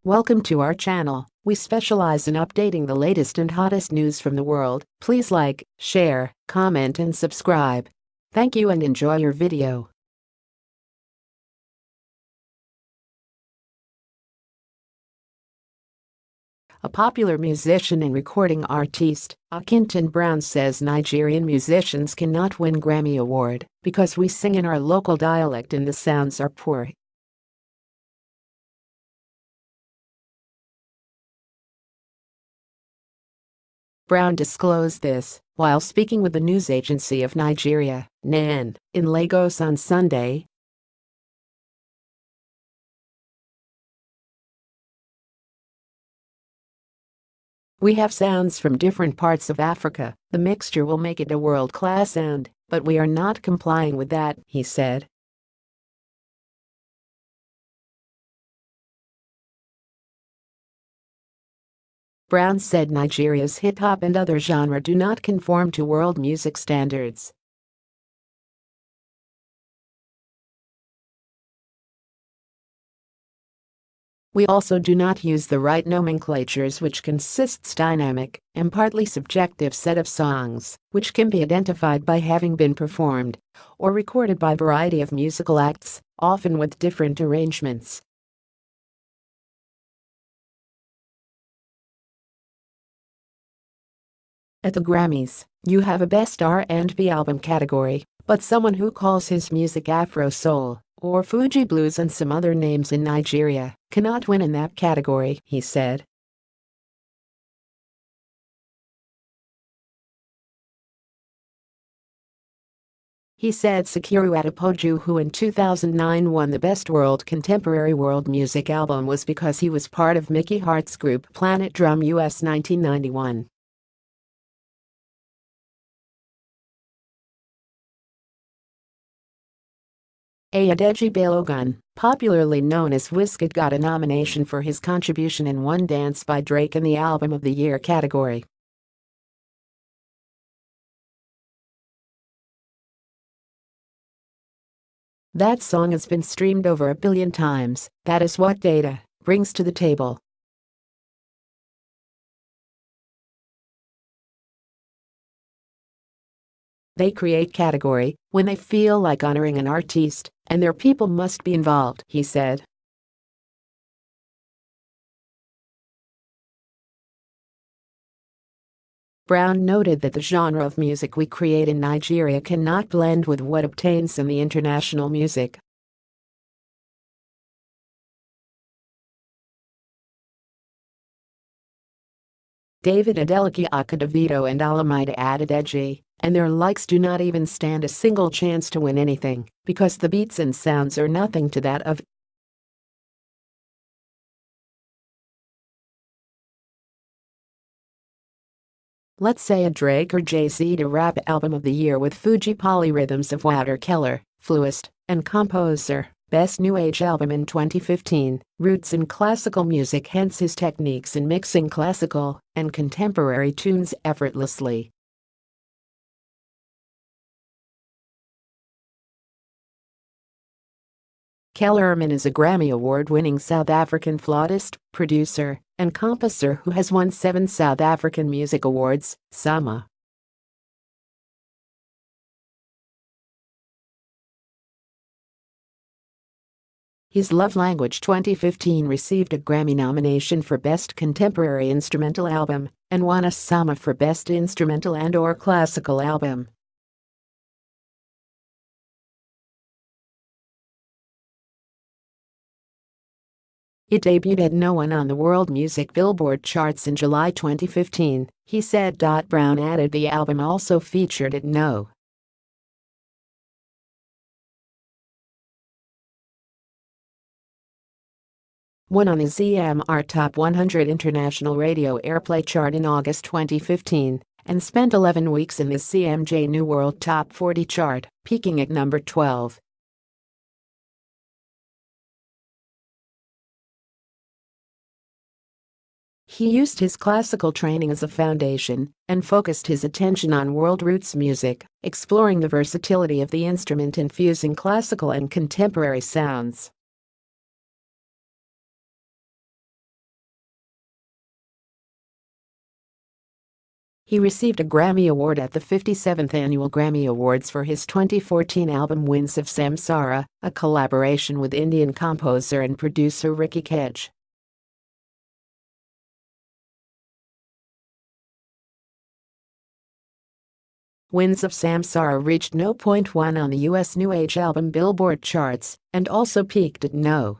Welcome to our channel. We specialize in updating the latest and hottest news from the world. Please like, share, comment and subscribe. Thank you and enjoy your video. A popular musician and recording artist, Akinton Brown says Nigerian musicians cannot win Grammy Award because we sing in our local dialect and the sounds are poor. Brown disclosed this while speaking with the news agency of Nigeria, NAN, in Lagos on Sunday. We have sounds from different parts of Africa. The mixture will make it a world-class sound, but we are not complying with that, he said. Brown said Nigeria's hip-hop and other genres do not conform to world music standards. We also do not use the right nomenclatures, which consists dynamic and partly subjective set of songs, which can be identified by having been performed or recorded by a variety of musical acts, often with different arrangements. At the Grammys, you have a Best R&B Album category, but someone who calls his music Afro Soul or Fuji Blues and some other names in Nigeria cannot win in that category, he said. He said Sikiru Adepoju, who in 2009 won the Best World Contemporary World Music Album, was because he was part of Mickey Hart's group Planet Drum US 1991. Adedeji Balogun, popularly known as Wizkid, got a nomination for his contribution in One Dance by Drake in the Album of the Year category. That song has been streamed over 1 billion times. That is what data brings to the table. They create category when they feel like honoring an artist, and their people must be involved, he said. Brown noted that the genre of music we create in Nigeria cannot blend with what obtains in the international music. David Adeleke-Aka, Davido and Alamida Adedeji and their likes do not even stand a single chance to win anything because the beats and sounds are nothing to that of. Let's say a Drake or Jay-Z to rap album of the year with Fuji Polyrhythms of Waterkeller, Fluist, and Composer, Best New Age Album in 2015, roots in classical music, hence his techniques in mixing classical and contemporary tunes effortlessly. Kellerman is a Grammy Award-winning South African flautist, producer, and composer who has won 7 South African Music Awards, SAMA. His Love Language 2015 received a Grammy nomination for Best Contemporary Instrumental Album and won a SAMA for Best Instrumental and/or Classical Album. It debuted at No. 1 on the World Music Billboard charts in July 2015, he said. Brown added the album also featured at No. 1 on the ZMR Top 100 International Radio Airplay chart in August 2015 and spent 11 weeks in the CMJ New World Top 40 chart, peaking at number 12. He used his classical training as a foundation and focused his attention on world roots music, exploring the versatility of the instrument and fusing classical and contemporary sounds. He received a Grammy Award at the 57th Annual Grammy Awards for his 2014 album Winds of Samsara, a collaboration with Indian composer and producer Wizkid. Winds of Samsara reached No. 1 on the US New Age album Billboard charts and also peaked at No.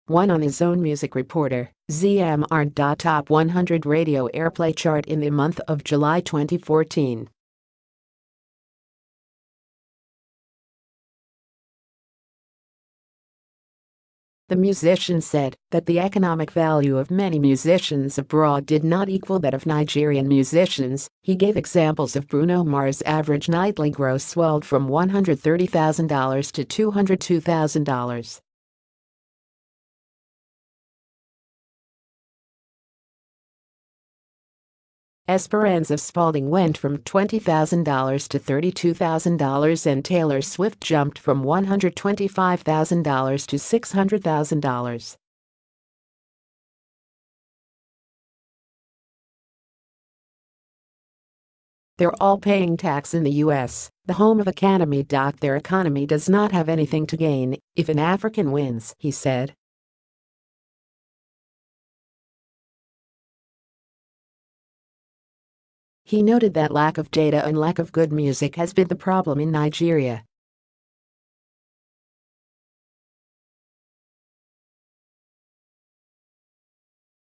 1 on his own music reporter, ZMR. Top 100 radio airplay chart in the month of July 2014. The musician said that the economic value of many musicians abroad did not equal that of Nigerian musicians. He gave examples of Bruno Mars' average nightly gross swelled from $130,000 to $202,000. Esperanza Spalding went from $20,000 to $32,000 and Taylor Swift jumped from $125,000 to $600,000. They're all paying tax in the US, the home of Academy. Their economy does not have anything to gain if an African wins, he said. He noted that lack of data and lack of good music has been the problem in Nigeria.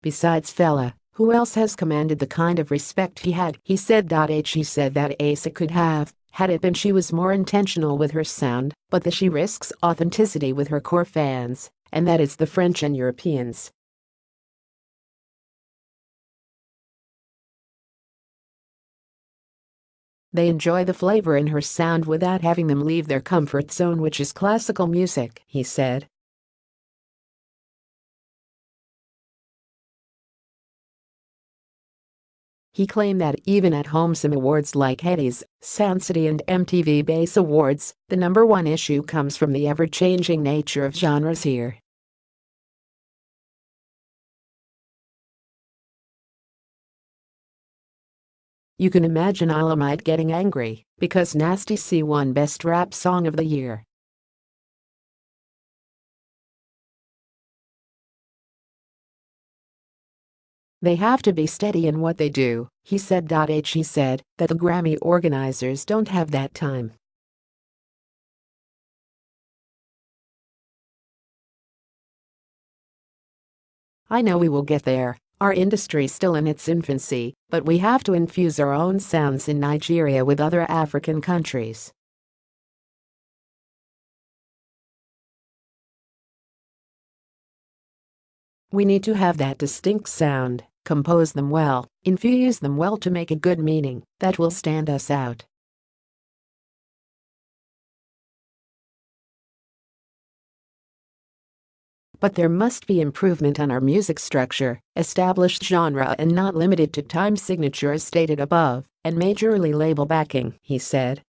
Besides Fela, who else has commanded the kind of respect he had, he said. He said that Asa could have, had it been she was more intentional with her sound, but that she risks authenticity with her core fans, and that is the French and Europeans. They enjoy the flavor in her sound without having them leave their comfort zone, which is classical music, he said. He claimed that even at home some awards like Eddie's, Sound City and MTV Bass Awards, the number one issue comes from the ever-changing nature of genres here. You can imagine Alamite getting angry because Nasty C won Best Rap Song of the Year. They have to be steady in what they do, he said. He said that the Grammy organizers don't have that time. I know we will get there. Our industry's still in its infancy, but we have to infuse our own sounds in Nigeria with other African countries. We need to have that distinct sound, compose them well, infuse them well to make a good meaning that will stand us out. But there must be improvement on our music structure, established genre and not limited to time signature as stated above, and majorly label backing, he said.